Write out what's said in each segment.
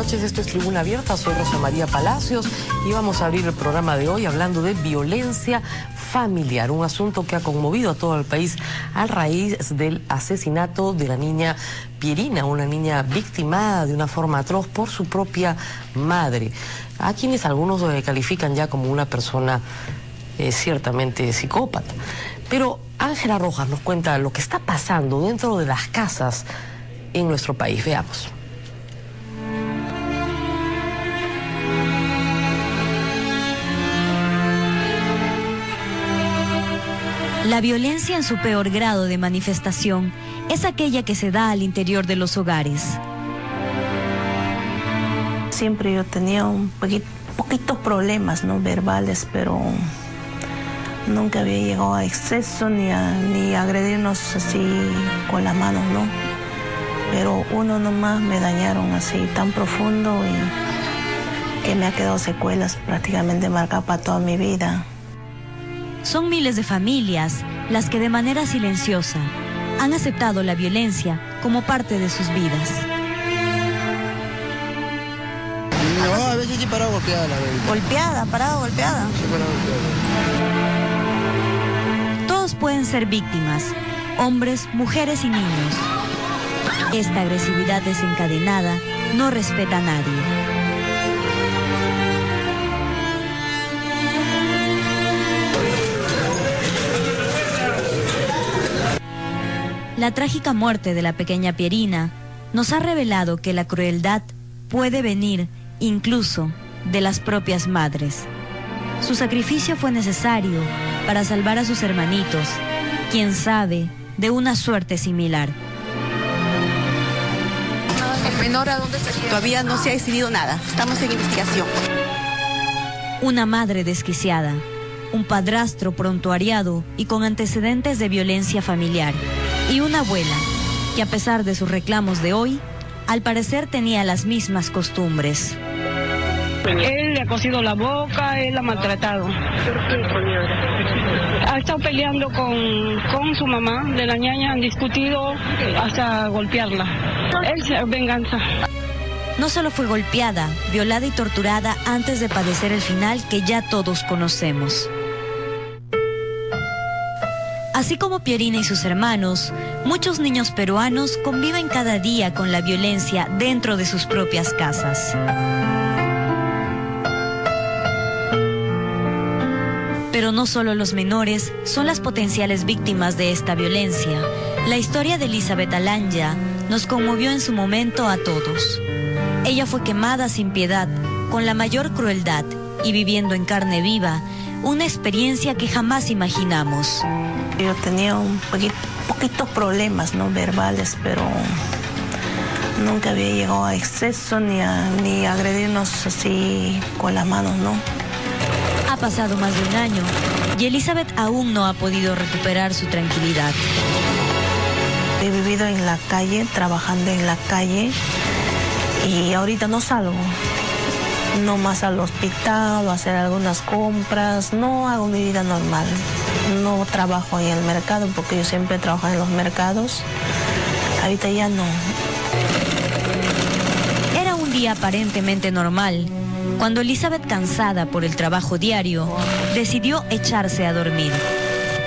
noches, esto es Tribuna Abierta, soy Rosa María Palacios y vamos a abrir el programa de hoy hablando de violencia familiar, un asunto que ha conmovido a todo el país a raíz del asesinato de la niña Pierina, una niña victimada de una forma atroz por su propia madre, a quienes algunos califican ya como una persona ciertamente psicópata. Pero Ángela Rojas nos cuenta lo que está pasando dentro de las casas en nuestro país. Veamos. La violencia en su peor grado de manifestación es aquella que se da al interior de los hogares. Siempre yo tenía poquitos problemas, ¿no?, verbales, pero nunca había llegado a exceso ni a agredirnos así con las manos, ¿no? Pero uno nomás me dañaron así tan profundo y que me ha quedado secuelas prácticamente marcadas para toda mi vida. Son miles de familias las que de manera silenciosa han aceptado la violencia como parte de sus vidas. Mi mamá a veces sí parado golpeada, la verdad. ¿Parado golpeada? Sí, parado golpeada. Todos pueden ser víctimas, hombres, mujeres y niños. Esta agresividad desencadenada no respeta a nadie. La trágica muerte de la pequeña Pierina nos ha revelado que la crueldad puede venir incluso de las propias madres. Su sacrificio fue necesario para salvar a sus hermanitos, quién sabe, de una suerte similar. ¿El menor a dónde se queda? Todavía no se ha decidido nada, estamos en investigación. Una madre desquiciada, un padrastro prontuariado y con antecedentes de violencia familiar, y una abuela que, a pesar de sus reclamos de hoy, al parecer tenía las mismas costumbres. Él le ha cosido la boca, él la ha maltratado. ¿Por qué? Ha estado peleando con su mamá de la ñaña, han discutido hasta golpearla. Él se venganza. No solo fue golpeada, violada y torturada antes de padecer el final que ya todos conocemos. Así como Pierina y sus hermanos, muchos niños peruanos conviven cada día con la violencia dentro de sus propias casas. Pero no solo los menores son las potenciales víctimas de esta violencia. La historia de Elizabeth Alanya nos conmovió en su momento a todos. Ella fue quemada sin piedad, con la mayor crueldad y viviendo en carne viva una experiencia que jamás imaginamos. Yo tenía poquitos problemas, ¿no?, verbales, pero nunca había llegado a exceso ni a agredirnos así con las manos, ¿no? Ha pasado más de un año y Elizabeth aún no ha podido recuperar su tranquilidad. He vivido en la calle, trabajando en la calle, y ahorita no salgo. No más al hospital o hacer algunas compras, no hago mi vida normal. No trabajo en el mercado porque yo siempre trabajo en los mercados. Ahorita ya no. Era un día aparentemente normal, cuando Elizabeth, cansada por el trabajo diario, decidió echarse a dormir.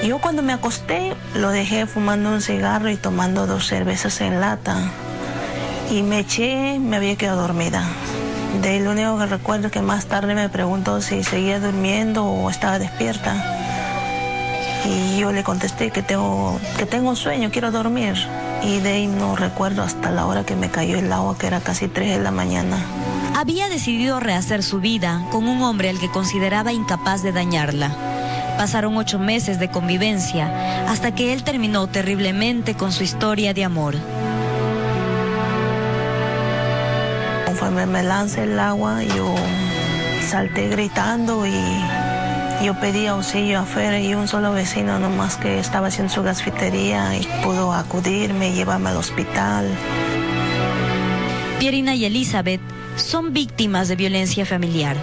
Yo cuando me acosté lo dejé fumando un cigarro y tomando 2 cervezas en lata. Y me eché, me había quedado dormida. De ahí lo único que recuerdo es que más tarde me preguntó si seguía durmiendo o estaba despierta. Y yo le contesté que tengo sueño, quiero dormir. Y de ahí no recuerdo hasta la hora que me cayó el agua, que era casi 3 de la mañana. Había decidido rehacer su vida con un hombre al que consideraba incapaz de dañarla. Pasaron 8 meses de convivencia hasta que él terminó terriblemente con su historia de amor. Conforme me lancé el agua, yo salté gritando y yo pedí auxilio afuera, y un solo vecino nomás que estaba haciendo su gasfitería y pudo acudirme y llevarme al hospital. Pierina y Elizabeth son víctimas de violencia familiar.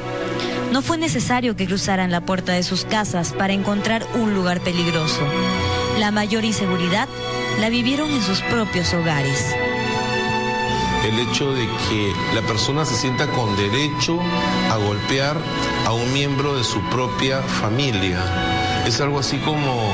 No fue necesario que cruzaran la puerta de sus casas para encontrar un lugar peligroso. La mayor inseguridad la vivieron en sus propios hogares. el hecho de que la persona se sienta con derecho a golpear a un miembro de su propia familia. Es algo así como,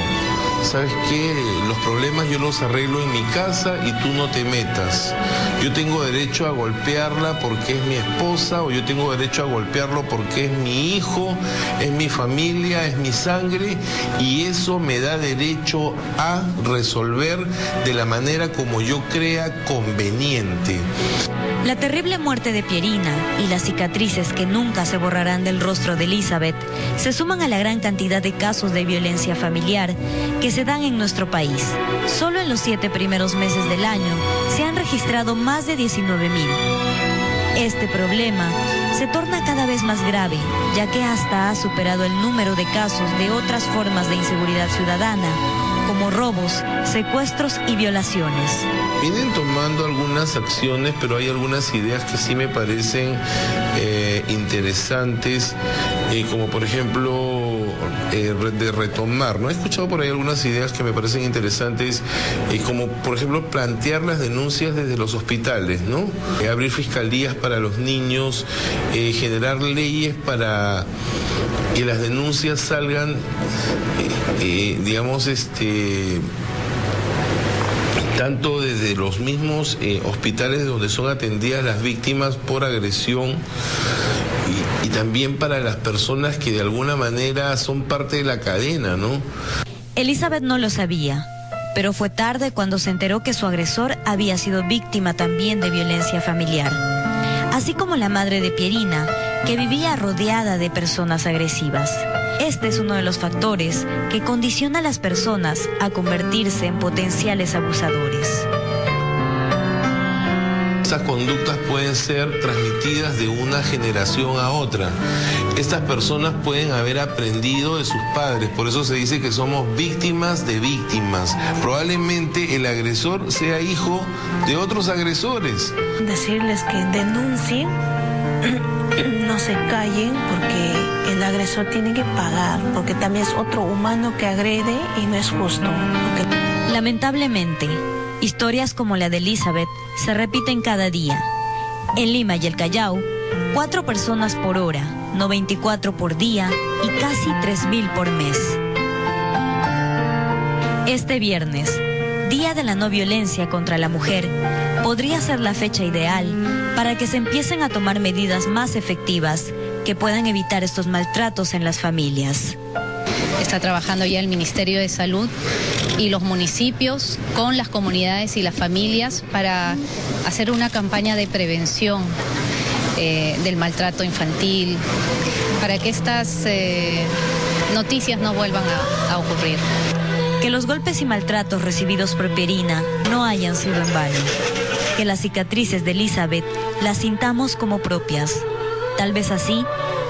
¿sabes qué? Los problemas yo los arreglo en mi casa y tú no te metas. Yo tengo derecho a golpearla porque es mi esposa, o yo tengo derecho a golpearlo porque es mi hijo, es mi familia, es mi sangre, y eso me da derecho a resolver de la manera como yo crea conveniente. La terrible muerte de Pierina y las cicatrices que nunca se borrarán del rostro de Elizabeth se suman a la gran cantidad de casos de violencia familiar que se dan en nuestro país. Solo en los 7 primeros meses del año se han registrado más de 19,000. Este problema se torna cada vez más grave, ya que hasta ha superado el número de casos de otras formas de inseguridad ciudadana, como robos, secuestros y violaciones. Vienen tomando algunas acciones, pero hay algunas ideas que sí me parecen interesantes, como por ejemplo de retomar, ¿no? He escuchado por ahí algunas ideas que me parecen interesantes, como por ejemplo plantear las denuncias desde los hospitales, ¿no? Abrir fiscalías para los niños, generar leyes para que las denuncias salgan, digamos, tanto desde los mismos hospitales donde son atendidas las víctimas por agresión, y también para las personas que de alguna manera son parte de la cadena, ¿no? Elizabeth no lo sabía, pero fue tarde cuando se enteró que su agresor había sido víctima también de violencia familiar, así como la madre de Pierina, que vivía rodeada de personas agresivas. Este es uno de los factores que condiciona a las personas a convertirse en potenciales abusadores. Esas conductas pueden ser transmitidas de una generación a otra. Estas personas pueden haber aprendido de sus padres, por eso se dice que somos víctimas de víctimas. Probablemente el agresor sea hijo de otros agresores. Decirles que denuncien, no se callen, porque el agresor tiene que pagar, porque también es otro humano que agrede y no es justo. Lamentablemente, historias como la de Elizabeth se repiten cada día. En Lima y el Callao, 4 personas por hora, 94 por día y casi 3,000 por mes. Este viernes, Día de la No Violencia contra la Mujer, podría ser la fecha ideal para que se empiecen a tomar medidas más efectivas que puedan evitar estos maltratos en las familias. Está trabajando ya el Ministerio de Salud y los municipios con las comunidades y las familias para hacer una campaña de prevención del maltrato infantil, para que estas noticias no vuelvan a ocurrir. Que los golpes y maltratos recibidos por Pierina no hayan sido en vano. Que las cicatrices de Elizabeth las sintamos como propias. Tal vez así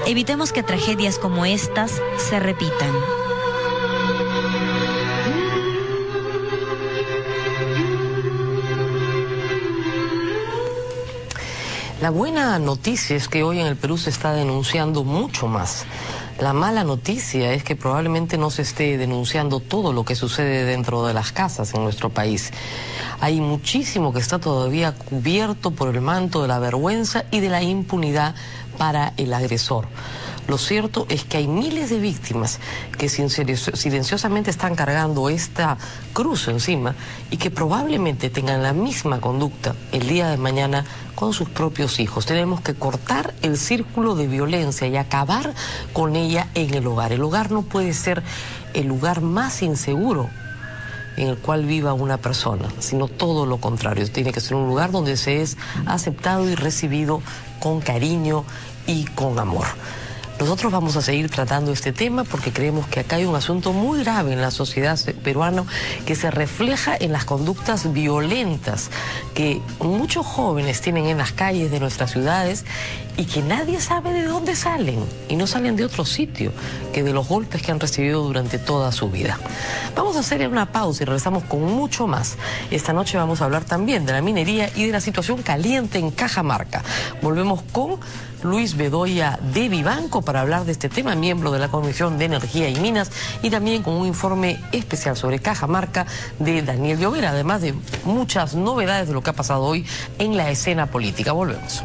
evitemos que tragedias como estas se repitan. La buena noticia es que hoy en el Perú se está denunciando mucho más. La mala noticia es que probablemente no se esté denunciando todo lo que sucede dentro de las casas en nuestro país. Hay muchísimo que está todavía cubierto por el manto de la vergüenza y de la impunidad para el agresor. Lo cierto es que hay miles de víctimas que silenciosamente están cargando esta cruz encima y que probablemente tengan la misma conducta el día de mañana con sus propios hijos. Tenemos que cortar el círculo de violencia y acabar con ella en el hogar. El hogar no puede ser el lugar más inseguro en el cual viva una persona, sino todo lo contrario. Tiene que ser un lugar donde se es aceptado y recibido con cariño y con amor. Nosotros vamos a seguir tratando este tema porque creemos que acá hay un asunto muy grave en la sociedad peruana que se refleja en las conductas violentas que muchos jóvenes tienen en las calles de nuestras ciudades y que nadie sabe de dónde salen, y no salen de otro sitio que de los golpes que han recibido durante toda su vida. Vamos a hacer una pausa y regresamos con mucho más. Esta noche vamos a hablar también de la minería y de la situación caliente en Cajamarca. Volvemos con Luis Bedoya de Vivanco para hablar de este tema, miembro de la Comisión de Energía y Minas, y también con un informe especial sobre Cajamarca de Daniel Llovera, además de muchas novedades de lo que ha pasado hoy en la escena política. Volvemos.